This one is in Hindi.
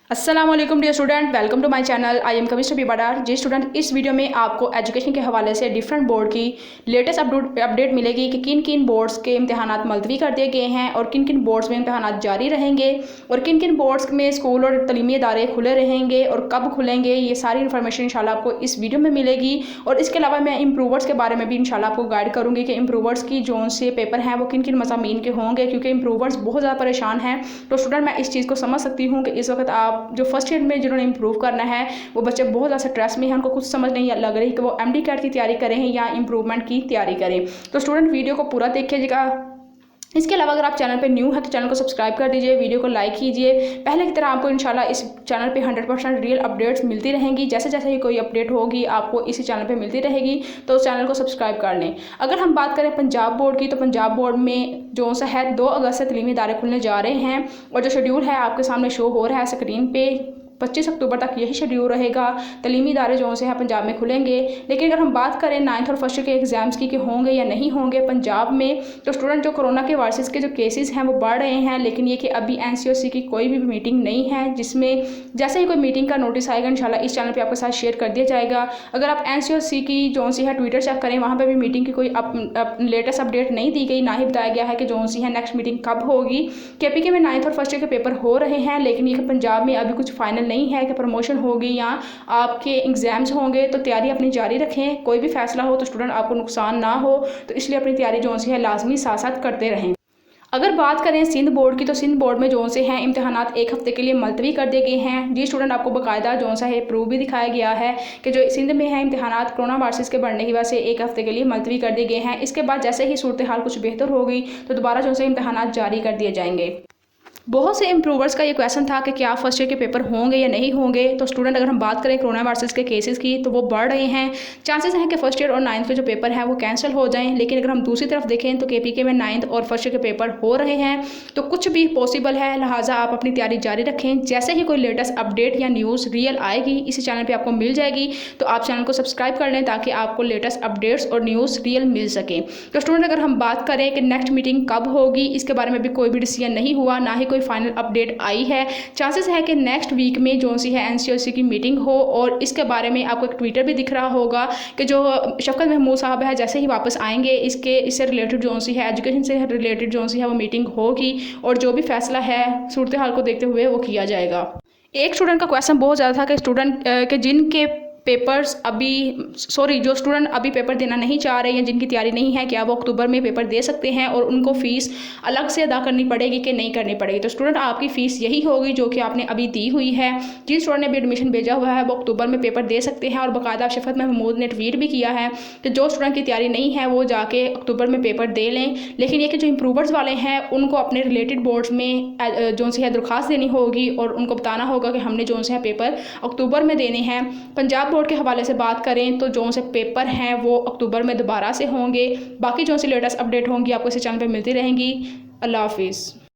अस्सलाम वालेकुम dear student, welcome to my channel. I am chemist Habiba. जी स्टूडेंट, इस वीडियो में आपको एजुकेशन के हवाले से डिफरेंट बोर्ड की लेटेस्ट अपडेट मिलेगी कि किन किन बोर्ड्स के इम्तहानात मुलतवी कर दिए गए हैं और किन किन बोर्ड्स में इम्तहानात जारी रहेंगे और किन किन बोर्ड्स में स्कूल और तलीमी इदारे खुले रहेंगे और कब खुलेंगे। ये सारी इन्फॉर्मेशन इंशाल्लाह आपको इस वीडियो में मिलेगी। और इसके अलावा मैं इम्प्रूवर्स के बारे में भी इंशाल्लाह आपको गाइड करूँगी कि इम्प्रूवर्स की जोन से पेपर हैं वो किन किन मज़ामीन के होंगे, क्योंकि इम्प्रूवर्स बहुत ज़्यादा परेशान हैं। तो स्टूडेंट, मैं इस चीज़ को समझ सकती हूँ कि इस वक्त आप जो फर्स्ट ईयर में जिन्होंने इंप्रूव करना है वो बच्चे बहुत ज़्यादा स्ट्रेस में हैं, उनको कुछ समझ नहीं लग रही कि वो एमडी कैट की तैयारी करें या इंप्रूवमेंट की तैयारी करें। तो स्टूडेंट, वीडियो को पूरा देखिएगा। इसके अलावा अगर आप चैनल पे न्यू है तो चैनल को सब्सक्राइब कर दीजिए, वीडियो को लाइक कीजिए। पहले की तरह आपको इंशाल्लाह इस चैनल पे 100% रियल अपडेट्स मिलती रहेंगी। जैसे जैसे ही कोई अपडेट होगी आपको इसी चैनल पे मिलती रहेगी, तो उस चैनल को सब्सक्राइब कर लें। अगर हम बात करें पंजाब बोर्ड की, तो पंजाब बोर्ड में जो सा है 2 अगस्त से तलीमी इदारे खुलने जा रहे हैं और जो शेड्यूल है आपके सामने शो हो रहा है स्क्रीन पे। 25 अक्टूबर तक यही शेड्यूल रहेगा। तलीमी इदारे जो से है पंजाब में खुलेंगे। लेकिन अगर हम बात करें 9th और फर्स्ट ईयर के एग्जाम्स की कि होंगे या नहीं होंगे पंजाब में, तो स्टूडेंट जो कोरोना के वायरसेस के जो केसेस हैं वो बढ़ रहे हैं। लेकिन ये कि अभी NCOC की कोई भी मीटिंग नहीं है, जिसमें जैसे ही कोई मीटिंग का नोटिस आएगा इंशाल्लाह इस चैनल पर आपके साथ शेयर कर दिया जाएगा। अगर आप NCOC की जो सी है ट्विटर चेक करें, वहाँ पर भी मीटिंग की कोई लेटेस्ट अपडेट नहीं दी गई, ना ही बताया गया है कि जो सी है नेक्स्ट मीटिंग कब होगी। KPK में 9th और फर्स्ट ईयर के पेपर हो रहे हैं, लेकिन ये पंजाब में अभी कुछ फाइनल नहीं है कि प्रमोशन होगी या आपके एग्जाम्स होंगे। तो तैयारी अपनी जारी रखें। कोई भी फैसला हो तो स्टूडेंट आपको नुकसान ना हो, तो इसलिए अपनी तैयारी जो सी है लाजमी साथ साथ करते रहें। अगर बात करें सिंध बोर्ड की, तो सिंध बोर्ड में जो से हैं इम्तहानात 1 हफ्ते के लिए मुलतवी कर दिए गए हैं। जी स्टूडेंट, आपको बाकायदा जो सा है प्रूफ भी दिखाया गया है कि जो सिंध में है इम्तहानात कोरोना वायरस के बढ़ने की वजह से 1 हफ्ते के लिए मुलतवी कर दिए गए हैं। इसके बाद जैसे ही सूरत हाल कुछ बेहतर होगी तो दोबारा जो से इम्तहानात जारी कर दिए जाएंगे। बहुत से इम्प्रूवर्स का ये क्वेश्चन था कि क्या फर्स्ट ईयर के पेपर होंगे या नहीं होंगे। तो स्टूडेंट, अगर हम बात करें कोरोना वायरस के केसेस की, तो वो बढ़ रहे हैं। चांसेस हैं कि फर्स्ट ईयर और 9th के जो पेपर हैं वो कैंसिल हो जाएं। लेकिन अगर हम दूसरी तरफ देखें तो KPK में 9th और फर्स्ट ईयर के पेपर हो रहे हैं, तो कुछ भी पॉसिबल है। लिहाजा आप अपनी तैयारी जारी रखें। जैसे ही कोई लेटेस्ट अपडेट या न्यूज़ रियल आएगी इसी चैनल पर आपको मिल जाएगी, तो आप चैनल को सब्सक्राइब कर लें ताकि आपको लेटेस्ट अपडेट्स और न्यूज़ रियल मिल सके। तो स्टूडेंट, अगर हम बात करें कि नेक्स्ट मीटिंग कब होगी, इसके बारे में भी कोई भी डिसीजन नहीं हुआ, ना ही कोई फाइनल अपडेट आई है। चांसेस है कि नेक्स्ट वीक में जो सी है NCOC की मीटिंग हो, और इसके बारे में आपको एक ट्विटर भी दिख रहा होगा कि जो शफकत महमूद साहब है जैसे ही वापस आएंगे इससे रिलेटेड जो सी है एजुकेशन से रिलेटेड जो सी है वो मीटिंग होगी और जो भी फैसला है सूरत हाल को देखते हुए वो किया जाएगा। एक स्टूडेंट का क्वेश्चन बहुत ज़्यादा था कि स्टूडेंट के जिनके पेपर्स जो स्टूडेंट अभी पेपर देना नहीं चाह रहे हैं, जिनकी तैयारी नहीं है, क्या वो अक्टूबर में पेपर दे सकते हैं और उनको फ़ीस अलग से अदा करनी पड़ेगी कि नहीं करनी पड़ेगी। तो स्टूडेंट, आपकी फ़ीस यही होगी जो कि आपने अभी दी हुई है। जिस स्टूडेंट ने भी एडमिशन भेजा हुआ है वो अक्टूबर में पेपर दे सकते हैं। और बाकायदा शफकत महमूद ने ट्वीट भी किया है कि जो स्टूडेंट की तैयारी नहीं है वो जाके अक्टूबर में पेपर दे लें। लेकिन ये कि जो इम्प्रूवर्स वाले हैं उनको अपने रिलेटेड बोर्ड्स में जो सी है दरख्वास्त देनी होगी और उनको बताना होगा कि हमने जो से है पेपर अक्टूबर में देने हैं। पंजाब बोर्ड के हवाले से बात करें तो जो से पेपर हैं वो अक्टूबर में दोबारा से होंगे। बाकी जो सी लेटेस्ट अपडेट होंगी आपको इस चैनल पे मिलती रहेंगी। अल्लाह हाफिज़।